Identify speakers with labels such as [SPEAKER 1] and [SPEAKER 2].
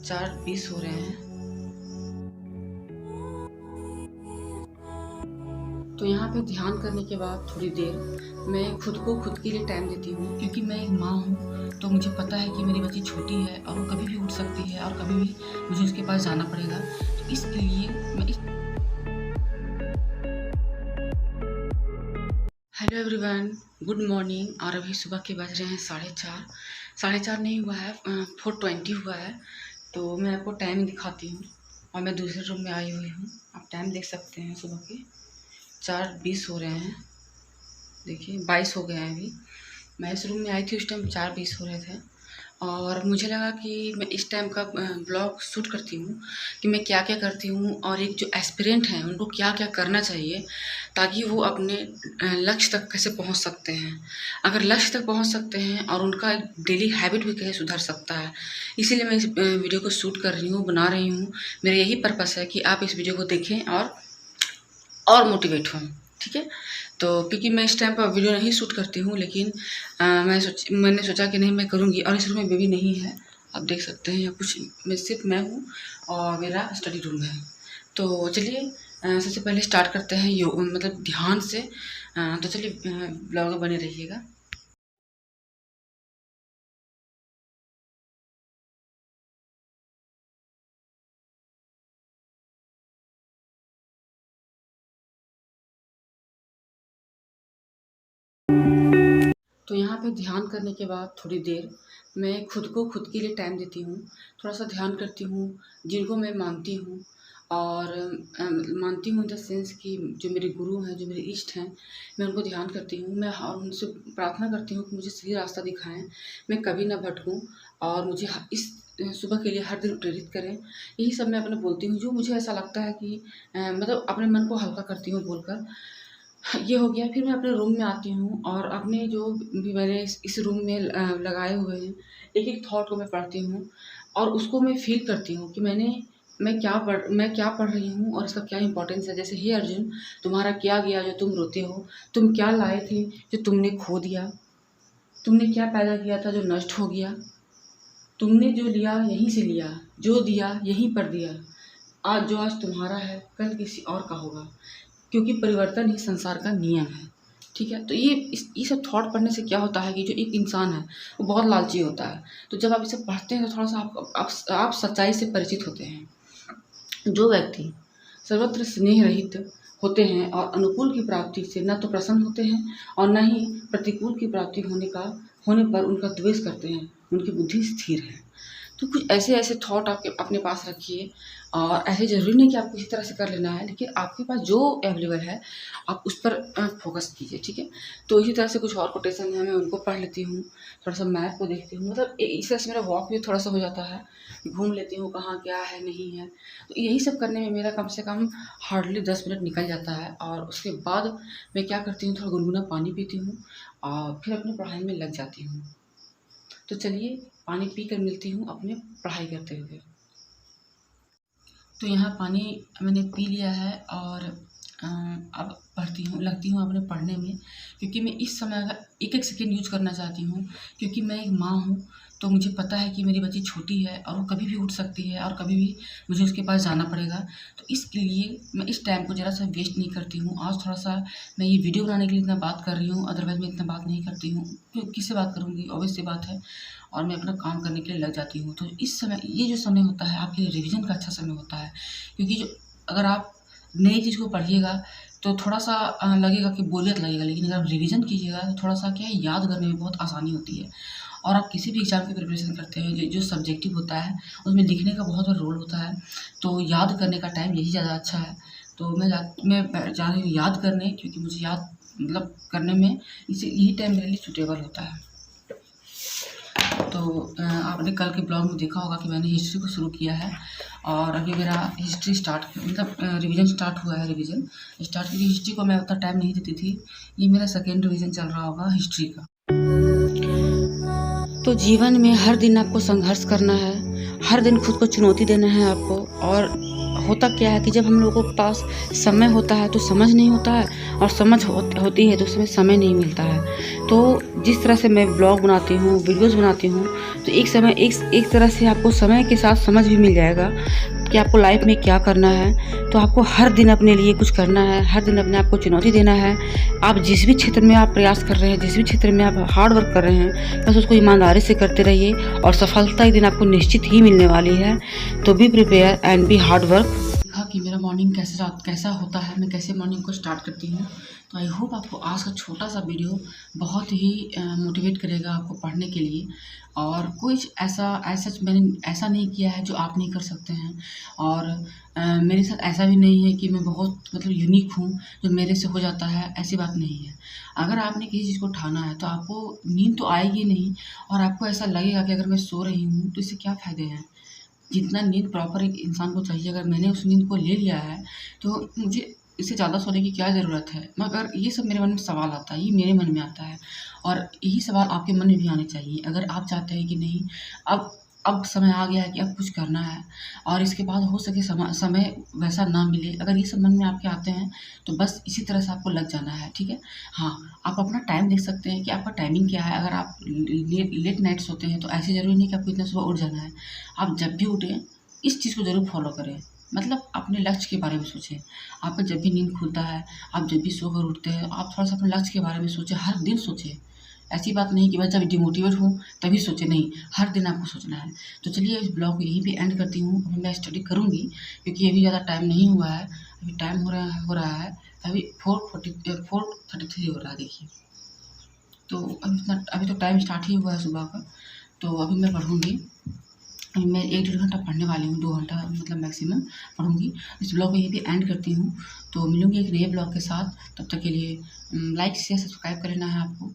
[SPEAKER 1] 4:20 हो रहे हैं। तो यहाँ पे ध्यान करने के बाद थोड़ी देर मैं खुद के लिए टाइम देती हूँ, क्योंकि मैं एक माँ हूँ। तो मुझे पता है कि मेरी बच्ची छोटी है और वो कभी भी उठ सकती है और कभी भी मुझे उसके पास जाना पड़ेगा। तो इसके लिए मैं हेलो एवरीवन, गुड मॉर्निंग। और अभी सुबह के बज रहे हैं 4:30। 4:30 नहीं हुआ है, 4:20 हुआ है। तो मैं आपको टाइम दिखाती हूँ और मैं दूसरे रूम में आई हुई हूँ। आप टाइम देख सकते हैं, सुबह के 4:20 हो रहे हैं। देखिए 22 हो गए हैं अभी। मैं इस रूम में आई थी, उस टाइम 4:20 हो रहे थे। और मुझे लगा कि मैं इस टाइम का ब्लॉग शूट करती हूँ कि मैं क्या क्या करती हूँ और एक जो एस्पिरेंट हैं उनको क्या क्या करना चाहिए, ताकि वो अपने लक्ष्य तक कैसे पहुँच सकते हैं। अगर लक्ष्य तक पहुँच सकते हैं और उनका डेली हैबिट भी कैसे सुधर सकता है। इसीलिए मैं इस वीडियो को शूट कर रही हूँ, बना रही हूँ। मेरा यही पर्पस है कि आप इस वीडियो को देखें और मोटिवेट हों। ठीक है। तो क्योंकि मैं इस टाइम पर वीडियो नहीं शूट करती हूँ, लेकिन मैंने सोचा कि नहीं मैं करूँगी। और इस रूम में बेबी नहीं है, आप देख सकते हैं। या कुछ सिर्फ मैं हूँ और मेरा स्टडी रूम है। तो चलिए सबसे पहले स्टार्ट करते हैं मतलब ध्यान से। तो चलिए ब्लॉग में बने रहिएगा। तो यहाँ पे ध्यान करने के बाद थोड़ी देर मैं खुद के लिए टाइम देती हूँ। थोड़ा सा ध्यान करती हूँ, जिनको मैं मानती हूँ। और मानती हूँ इन द सेंस कि जो मेरे गुरु हैं, जो मेरे इष्ट हैं, मैं उनको ध्यान करती हूँ। मैं और उनसे प्रार्थना करती हूँ कि मुझे सही रास्ता दिखाएं, मैं कभी ना भटकूँ और मुझे इस सुबह के लिए हर दिन प्रेरित करें। यही सब मैं अपने बोलती हूँ, जो मुझे ऐसा लगता है कि मतलब अपने मन को हल्का करती हूँ बोलकर। ये हो गया। फिर मैं अपने रूम में आती हूँ और अपने जो भी मैंने इस रूम में लगाए हुए हैं, एक एक थॉट को मैं पढ़ती हूँ और उसको मैं फील करती हूँ कि मैं क्या पढ़ रही हूँ और इसका क्या इम्पोर्टेंस है। जैसे हे अर्जुन, तुम्हारा क्या गया जो तुम रोते हो? तुम क्या लाए थे जो तुमने खो दिया? तुमने क्या पैदा किया था जो नष्ट हो गया? तुमने जो लिया यहीं से लिया, जो दिया यहीं पर दिया। आज तुम्हारा है, कल किसी और का होगा, क्योंकि परिवर्तन ही संसार का नियम है। ठीक है। तो ये सब थॉट पढ़ने से क्या होता है कि जो एक इंसान है वो बहुत लालची होता है। तो जब आप इसे पढ़ते हैं तो थोड़ा सा आप सच्चाई से परिचित होते हैं। जो व्यक्ति सर्वत्र स्नेह रहित होते हैं और अनुकूल की प्राप्ति से न तो प्रसन्न होते हैं और न ही प्रतिकूल की प्राप्ति होने पर उनका द्वेष करते हैं, उनकी बुद्धि स्थिर है। तो कुछ ऐसे ऐसे थॉट आपके अपने पास रखिए। और ऐसे ज़रूरी नहीं कि आपको इसी तरह से कर लेना है, लेकिन आपके पास जो अवेलेबल है आप उस पर फोकस कीजिए। ठीक है। तो इसी तरह से कुछ और कोटेशन है, मैं उनको पढ़ लेती हूँ। थोड़ा सा मैप को देखती हूँ, मतलब इस तरह से मेरा वॉक भी थोड़ा सा हो जाता है, घूम लेती हूँ कहाँ क्या है नहीं है। तो यही सब करने में मेरा कम से कम हार्डली 10 मिनट निकल जाता है। और उसके बाद मैं क्या करती हूँ, थोड़ा गुनगुना पानी पीती हूँ और फिर अपनी पढ़ाई में लग जाती हूँ। तो चलिए पानी पी कर मिलती हूँ अपने पढ़ाई करते हुए। तो यहाँ पानी मैंने पी लिया है और अब लगती हूँ अपने पढ़ने में, क्योंकि मैं इस समय अगर एक एक सेकेंड यूज करना चाहती हूँ, क्योंकि मैं एक माँ हूँ। तो मुझे पता है कि मेरी बच्ची छोटी है और वो कभी भी उठ सकती है और कभी भी मुझे उसके पास जाना पड़ेगा। तो इसके लिए मैं इस टाइम को ज़रा सा वेस्ट नहीं करती हूँ। आज थोड़ा सा मैं ये वीडियो बनाने के लिए इतना बात कर रही हूँ, अदरवाइज़ मैं इतना बात नहीं करती हूँ। किससे बात करूँगी, ऑब्वियस सी बात है। और मैं अपना काम करने के लिए लग जाती हूँ। तो इस समय ये जो समय होता है आपके लिए रिवीजन का अच्छा समय होता है, क्योंकि जो अगर आप नई चीज़ को पढ़िएगा तो थोड़ा सा लगेगा कि बोरियत लगेगा, लेकिन अगर आप रिवीजन कीजिएगा तो थोड़ा सा क्या है, याद करने में बहुत आसानी होती है। और आप किसी भी एग्ज़ाम की प्रिपरेशन करते हैं, जो सब्जेक्टिव होता है उसमें लिखने का बहुत बड़ा रोल होता है। तो याद करने का टाइम यही ज़्यादा अच्छा है। तो मैं जा रही हूँ याद करने, क्योंकि मुझे याद मतलब करने में इसे यही टाइम मेरे लिए सूटेबल होता है। तो आपने कल के ब्लॉग में देखा होगा कि मैंने हिस्ट्री को शुरू किया है और अभी मेरा हिस्ट्री मतलब रिवीजन स्टार्ट हुआ है। रिवीजन स्टार्ट, क्योंकि हिस्ट्री को मैं उतना टाइम नहीं देती थी। ये मेरा सेकेंड रिवीजन चल रहा होगा हिस्ट्री का। तो जीवन में हर दिन आपको संघर्ष करना है, हर दिन खुद को चुनौती देना है आपको, और होता क्या है कि जब हम लोगों के पास समय होता है तो समझ नहीं होता है, और समझ होती है तो उसमें समय नहीं मिलता है। तो जिस तरह से मैं ब्लॉग बनाती हूँ, वीडियोज़ बनाती हूँ, तो एक तरह से आपको समय के साथ समझ भी मिल जाएगा कि आपको लाइफ में क्या करना है। तो आपको हर दिन अपने लिए कुछ करना है, हर दिन अपने आप को चुनौती देना है। आप जिस भी क्षेत्र में आप प्रयास कर रहे हैं, जिस भी क्षेत्र में आप हार्ड वर्क कर रहे हैं, बस उसको ईमानदारी से करते रहिए और सफलता एक दिन आपको निश्चित ही मिलने वाली है। तो be prepare and be hard work. देखा कि मेरा मॉर्निंग कैसा होता है, मैं कैसे मॉर्निंग को स्टार्ट करती हूँ। तो आई होप आपको आज का छोटा सा वीडियो बहुत ही मोटिवेट करेगा आपको पढ़ने के लिए। और कुछ मैंने ऐसा नहीं किया है जो आप नहीं कर सकते हैं। और मेरे साथ ऐसा भी नहीं है कि मैं बहुत मतलब यूनिक हूँ, जो मेरे से हो जाता है, ऐसी बात नहीं है। अगर आपने किसी चीज़ को ठाना है तो आपको नींद तो आएगी नहीं, और आपको ऐसा लगेगा कि अगर मैं सो रही हूँ तो इससे क्या फ़ायदे हैं। जितना नींद प्रॉपर एक इंसान को चाहिए, अगर मैंने उस नींद को ले लिया है तो मुझे इससे ज़्यादा सोने की क्या ज़रूरत है। मगर ये सब मेरे मन में सवाल आता है, ये मेरे मन में आता है, और यही सवाल आपके मन में भी आने चाहिए। अगर आप चाहते हैं कि नहीं, अब समय आ गया है कि अब कुछ करना है, और इसके बाद हो सके समय वैसा ना मिले, अगर ये सब मन में आपके आते हैं तो बस इसी तरह से आपको लग जाना है, ठीक है। हाँ, आप अपना टाइम देख सकते हैं कि आपका टाइमिंग क्या है। अगर आप लेट नाइट सोते हैं तो ऐसे ज़रूरी नहीं कि आपको इतना सुबह उठ जाना है। आप जब भी उठें इस चीज़ को ज़रूर फॉलो करें, मतलब अपने लक्ष्य के बारे में सोचें। आपका जब भी नींद खुलता है, आप जब भी सोकर उठते हैं, आप थोड़ा-सा अपने लक्ष्य के बारे में सोचें, हर दिन सोचें। ऐसी बात नहीं कि बस जब डिमोटिवेट हूँ तभी सोचें, नहीं, हर दिन आपको सोचना है। तो चलिए इस ब्लॉग को यहीं पे एंड करती हूँ। अभी मैं स्टडी करूँगी क्योंकि अभी ज़्यादा टाइम नहीं हुआ है। अभी टाइम हो रहा है अभी 4:33 हो रहा है, देखिए। तो अभी तो टाइम स्टार्ट ही हुआ है सुबह का। तो अभी मैं पढ़ूँगी। अभी मैं 1 डेढ़ घंटा पढ़ने वाली हूँ, 2 घंटा मतलब मैक्सिमम पढ़ूँगी। इस ब्लॉग को यहीं पे एंड करती हूँ। तो मिलूँगी एक नए ब्लॉग के साथ, तब तक के लिए लाइक शेयर सब्सक्राइब कर लेना है आपको।